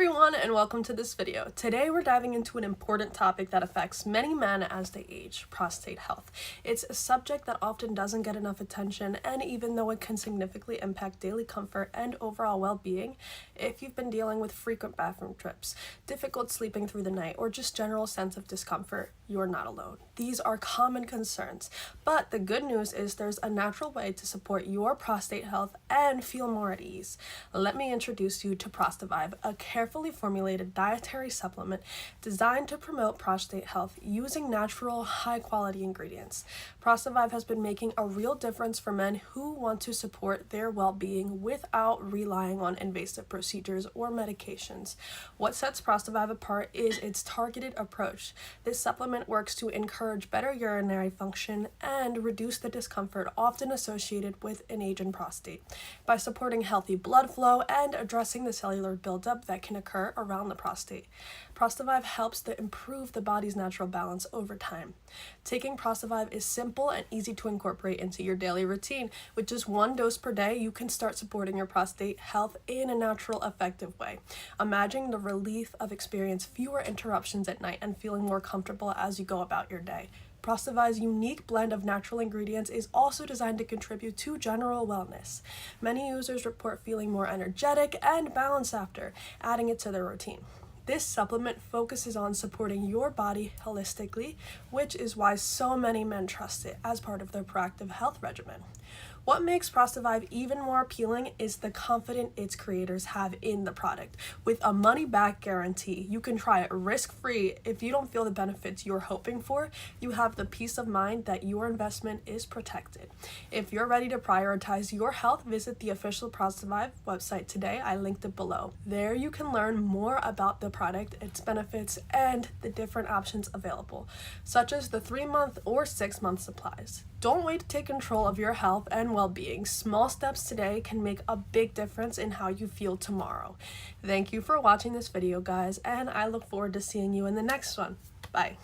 everyone, and welcome to this video. Today we're diving into an important topic that affects many men as they age, prostate health. It's a subject that often doesn't get enough attention, and even though it can significantly impact daily comfort and overall well-being, if you've been dealing with frequent bathroom trips, difficult sleeping through the night, or just general sense of discomfort, you're not alone. These are common concerns, but the good news is there's a natural way to support your prostate health and feel more at ease. Let me introduce you to Prostavive, a carefully formulated dietary supplement designed to promote prostate health using natural, high-quality ingredients. Prostavive has been making a real difference for men who want to support their well-being without relying on invasive procedures or medications. What sets Prostavive apart is its targeted approach. This supplement works to encourage better urinary function and reduce the discomfort often associated with an aging prostate by supporting healthy blood flow and addressing the cellular buildup that can occur around the prostate. Prostavive helps to improve the body's natural balance over time. Taking Prostavive is simple and easy to incorporate into your daily routine. With just one dose per day, you can start supporting your prostate health in a natural, effective way. Imagine the relief of experiencing fewer interruptions at night and feeling more comfortable as you go about your day. Prostavive's unique blend of natural ingredients is also designed to contribute to general wellness. Many users report feeling more energetic and balanced after adding it to their routine. This supplement focuses on supporting your body holistically, which is why so many men trust it as part of their proactive health regimen. What makes Prostavive even more appealing is the confidence its creators have in the product. With a money-back guarantee, you can try it risk-free. If you don't feel the benefits you're hoping for, you have the peace of mind that your investment is protected. If you're ready to prioritize your health, visit the official Prostavive website today. I linked it below. There you can learn more about the product, its benefits, and the different options available, such as the 3-month or 6-month supplies. Don't wait to take control of your health and well-being. Small steps today can make a big difference in how you feel tomorrow. Thank you for watching this video, guys, and I look forward to seeing you in the next one. Bye.